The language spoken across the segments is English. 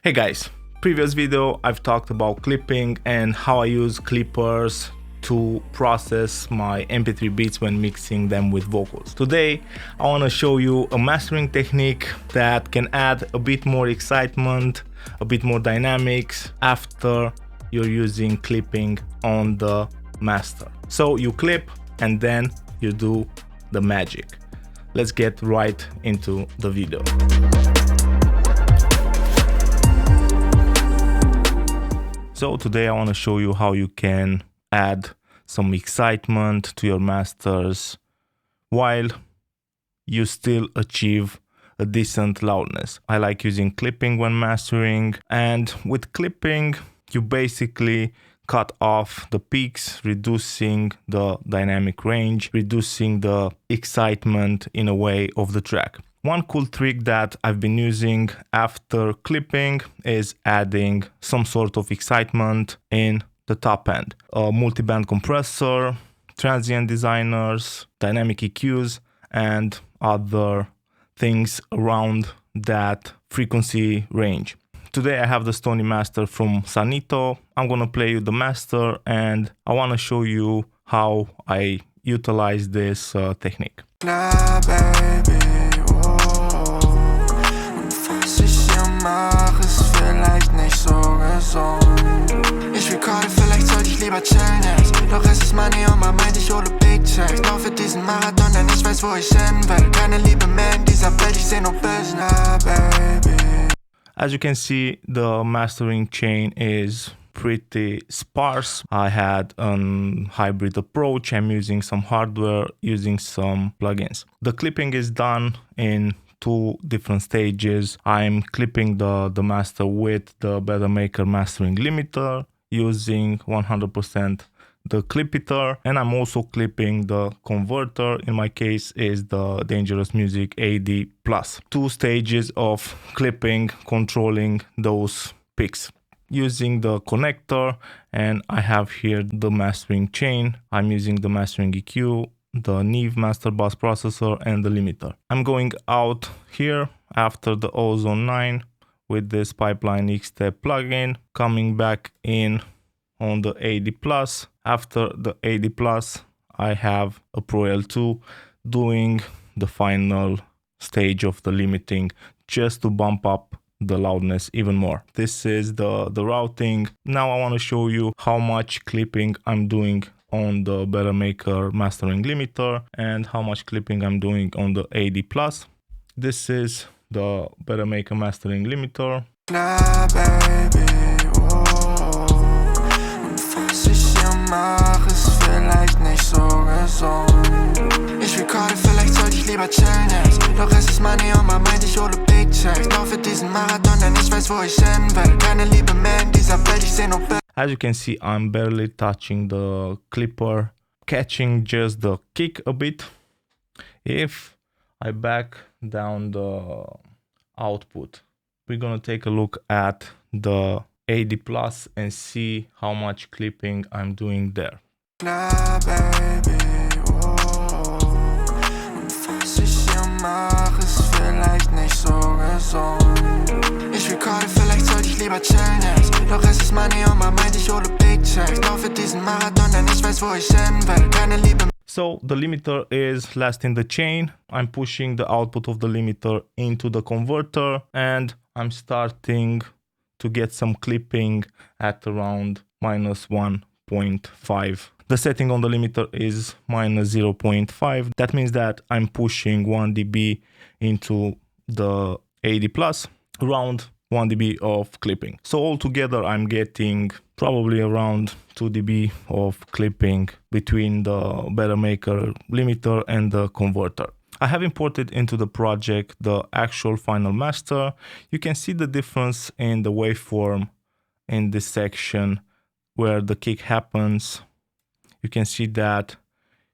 Hey guys, previous video I've talked about clipping and how I use clippers to process my MP3 beats when mixing them with vocals. Today I want to show you a mastering technique that can add a bit more excitement, a bit more dynamics after you're using clipping on the master. So you clip and then you do the magic. Let's get right into the video. So today I want to show you how you can add some excitement to your masters while you still achieve a decent loudness. I like using clipping when mastering, and with clipping you basically cut off the peaks, reducing the dynamic range, reducing the excitement in a way of the track. One cool trick that I've been using after clipping is adding some sort of excitement in the top end. A multiband compressor, transient designers, dynamic EQs, and other things around that frequency range. Today I have the Stony Master from Sanito. I'm gonna play you the master and I wanna show you how I utilize this technique. Klar, baby, was ich hier mache, ist vielleicht nicht so gesund. Ich recorde, vielleicht sollte ich lieber chillen jetzt. Doch es ist Money und man meint, ich hole Big Checks. Laufe diesen Marathon, denn ich weiß, wo ich hin will. Keine Liebe mehr in dieser Welt, ich seh nur Business, baby. As you can see, the mastering chain is pretty sparse. I had a hybrid approach. I'm using some hardware, using some plugins. The clipping is done in two different stages. I'm clipping the master with the Better Maker mastering limiter using 100% the clipiter, and I'm also clipping the converter. In my case is the Dangerous Music AD+. Two stages of clipping, controlling those peaks using the connector, and I have here the mastering chain. I'm using the mastering EQ, the Neve master bus processor, and the limiter. I'm going out here after the Ozone 9 with this Pipeline X-Step plugin, coming back in on the AD+. After the AD+, I have a Pro L2 doing the final stage of the limiting just to bump up the loudness even more. This is the routing. Now I want to show you how much clipping I'm doing on the Better Maker mastering limiter and how much clipping I'm doing on the AD+. This is the Better Maker mastering limiter. Klar, baby, was ich hier mache, ist vielleicht nicht so gesund. Ich recorde, vielleicht sollte ich lieber chillen jetzt. Doch es ist Money und man meint, ich hole Big Checks. Laufe diesen Marathon, denn ich weiß, wo ich hin will. Keine Liebe mehr in dieser Welt, ich seh nur Bild. As you can see, I'm barely touching the clipper, catching just the kick a bit. If I back down the output, we're gonna take a look at the AD Plus and see how much clipping I'm doing there. Klar, baby, was ich hier mache, ist vielleicht nicht so gesund. Ich recorde, vielleicht sollte ich lieber chillen jetzt. Doch es ist Money und man meint, ich hole Big Checks. Laufe diesen Marathon, denn ich weiß, wo ich hin will. Keine Liebe. So the limiter is last in the chain. I'm pushing the output of the limiter into the converter and I'm starting to get some clipping at around -1.5. The setting on the limiter is -0.5. That means that I'm pushing 1 dB into the AD+, around 1 dB of clipping. So altogether I'm getting probably around 2 dB of clipping between the Better Maker limiter and the converter. I have imported into the project the actual final master. You can see the difference in the waveform in this section where the kick happens. You can see that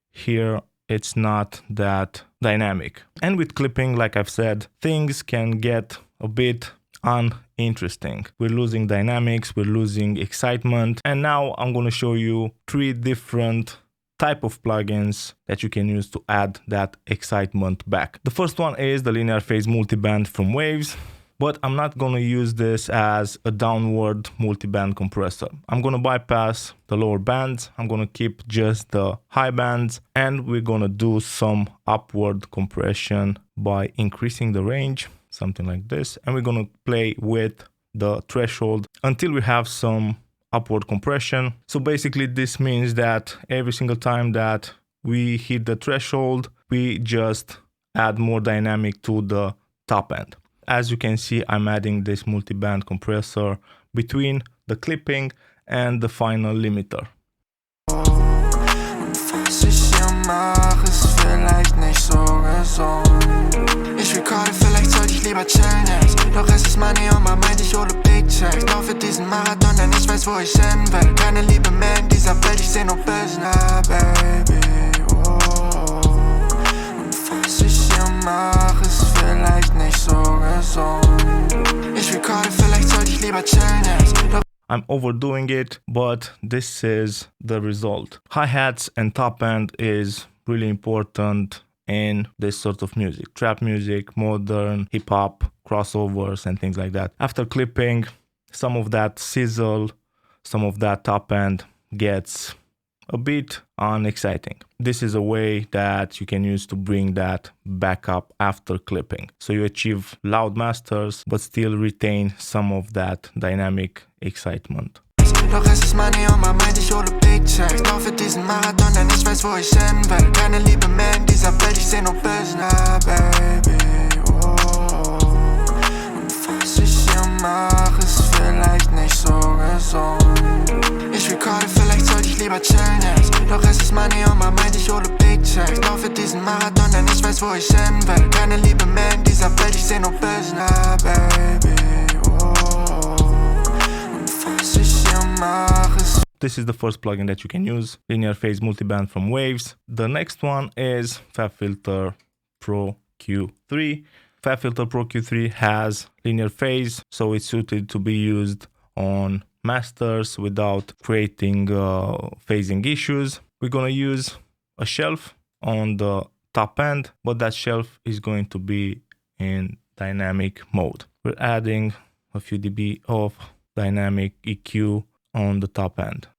here it's not that dynamic. And with clipping, like I've said, things can get a bit uninteresting. We're losing dynamics, we're losing excitement. And now I'm going to show you 3 different type of plugins that you can use to add that excitement back. The first one is the linear phase multiband from Waves. but I'm not gonna use this as a downward multiband compressor. I'm gonna bypass the lower bands, I'm gonna keep just the high bands, and we're gonna do some upward compression by increasing the range, something like this, and we're gonna play with the threshold until we have some upward compression. So basically this means that every single time that we hit the threshold, we just add more dynamic to the top end. As you can see, I'm adding this multiband compressor between the clipping and the final limiter. Ich recorde, vielleicht sollte ich lieber chillen jetzt. Doch es ist Money on my mind, ich hole Big Checks. Laufe diesen Marathon, denn ich weiß, wo ich hin will. Keine Liebe mehr in dieser Welt, ich seh nur Business, baby. Und was ich hier mach, ist vielleicht nicht so gesund. Ich recorde, vielleicht sollte ich lieber chillen jetzt. I'm overdoing it, but this is the result. Hi-hats and top end is really important in this sort of music. Trap music, modern, hip-hop, crossovers and things like that. After clipping, some of that sizzle, some of that top end gets a bit unexciting. This is a way that you can use to bring that back up after clipping. So you achieve loud masters, but still retain some of that dynamic excitement. Doch es ist Money on my mind, ich hole Big Checks. Laufe diesen Marathon, denn ich weiß, wo ich hin will. Keine Liebe mehr in dieser Welt, ich seh nur Business, baby. Und was ich hier mach, ist vielleicht nicht so gesund. Ich recorde, vielleicht sollte ich lieber chillen jetzt. Doch es ist Money on my mind, ich hole Big Checks. Laufe diesen Marathon, denn ich weiß, wo ich hin will. Keine Liebe mehr in dieser Welt, ich seh nur Business, baby. This is the first plugin that you can use, linear phase multiband from Waves. The next one is FabFilter Pro Q3. FabFilter Pro Q3 has linear phase, so it's suited to be used on masters without creating phasing issues. We're gonna use a shelf on the top end, but that shelf is going to be in dynamic mode. We're adding a few dB of dynamic EQ on the top end.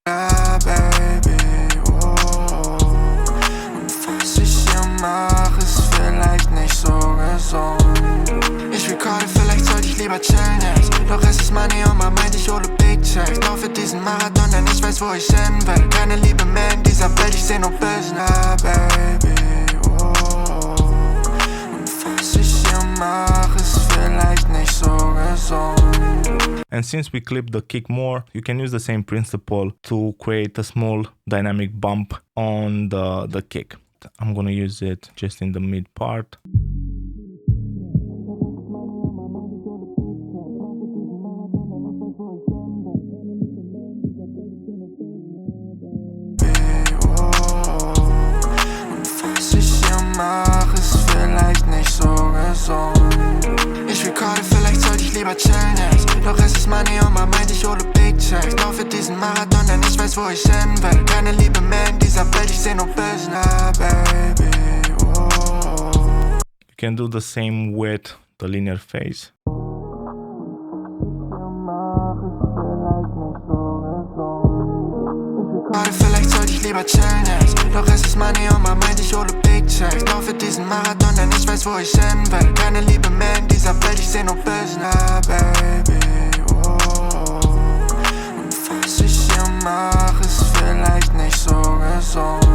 Ich recorde, vielleicht sollte ich lieber chillen jetzt. Doch es ist Money on my mind, ich hole Big Checks. Laufe diesen Marathon, denn ich weiß, wo ich hin will. Keine Liebe mehr in dieser Welt, ich seh nur Business, baby. Und was ich hier mach, ist vielleicht nicht so gesund. And since we clip the kick more, you can use the same principle to create a small dynamic bump on the kick. I'm gonna use it just in the mid part. Was ich hier mach, ist vielleicht nicht so gesund. Ich recorde, vielleicht sollte ich lieber chillen jetzt. Doch es ist Money on my mind, ich hole Big Checks. Laufe diesen Marathon, denn ich weiß, wo ich hin will. Keine Liebe mehr in dieser Welt, ich seh nur Business, baby. You can do the same with the linear phase. Vielleicht sollte ich lieber chillen jetzt. Doch es ist Money on my mind, ich hole Big Checks. Laufe diesen Marathon, denn ich weiß, wo ich hin will. Keine Liebe mehr in dieser Welt, ich seh nur Business, baby. Und was ich hier mach, ist vielleicht nicht so gesund.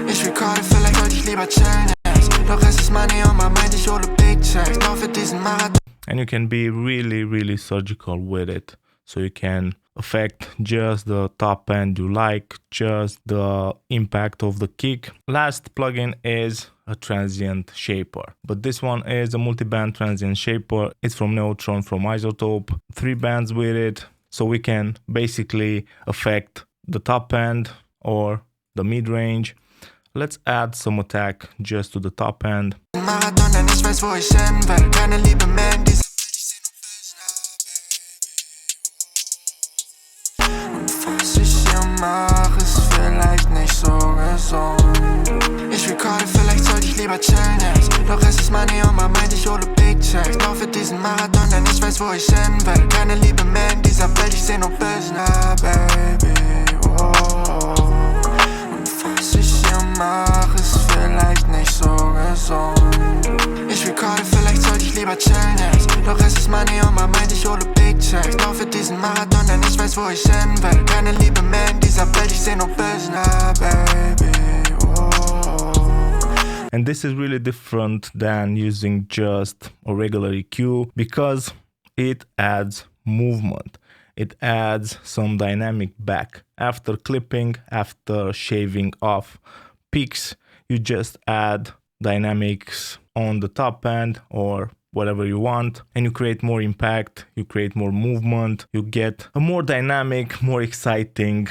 Ich recorde, vielleicht sollte ich lieber chillen jetzt. Doch es ist Money on my mind, ich hole Big Checks. Laufe diesen Marathon. And you can be really, really surgical with it. So you can affect just the top end you like, just the impact of the kick. Last plugin is a transient shaper, but this one is a multi-band transient shaper. It's from Neutron, from Isotope, 3 bands with it, so we can basically affect the top end or the mid-range. Let's add some attack just to the top end. Marathon, denn ich weiß, wo ich hin will. Keine Liebe mehr in dieser Welt, ich seh nur Business, baby. Was ich hier mach, ist vielleicht nicht so gesund. Ich recorde, vielleicht sollte ich lieber chillen jetzt. Doch es ist Money on my mind, ich hole Big Checks. Laufe diesen Marathon, denn ich weiß, wo ich hin will. Keine Liebe mehr in dieser Welt, ich seh nur Business, baby, oh. Und was ich hier mach, ist vielleicht nicht so gesund. Ich recorde, vielleicht sollte ich lieber chillen jetzt. Doch es ist Money on my mind, ich hole Big Checks. Laufe diesen Marathon, denn ich weiß, wo ich hin will. Keine Liebe mehr in dieser Welt, ich seh nur Business, baby, oh. And this is really different than using just a regular EQ because it adds movement. It adds some dynamic back. After clipping, after shaving off peaks, you just add dynamics on the top end or whatever you want, and you create more impact, you create more movement, you get a more dynamic, more exciting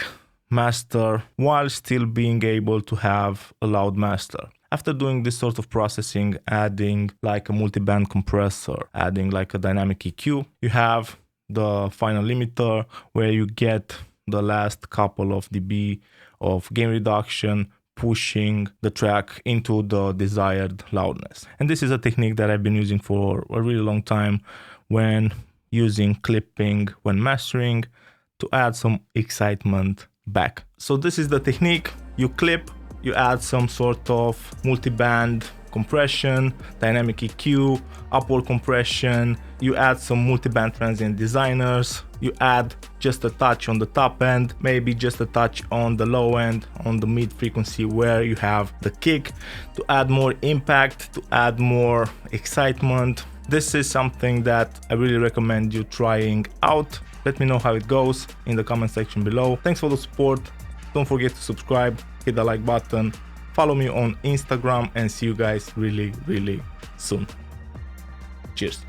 master while still being able to have a loud master. After doing this sort of processing, adding like a multiband compressor, adding like a dynamic EQ, you have the final limiter where you get the last couple of dB of gain reduction, pushing the track into the desired loudness. And this is a technique that I've been using for a really long time when using clipping, when mastering, to add some excitement back. So this is the technique. You clip, you add some sort of multiband compression, dynamic EQ, upward compression, you add some multiband transient designers, you add just a touch on the top end, maybe just a touch on the low end, on the mid frequency where you have the kick, to add more impact, to add more excitement. This is something that I really recommend you trying out. Let me know how it goes in the comment section below. Thanks for the support. Don't forget to subscribe, hit the like button, follow me on Instagram, and see you guys really soon. Cheers.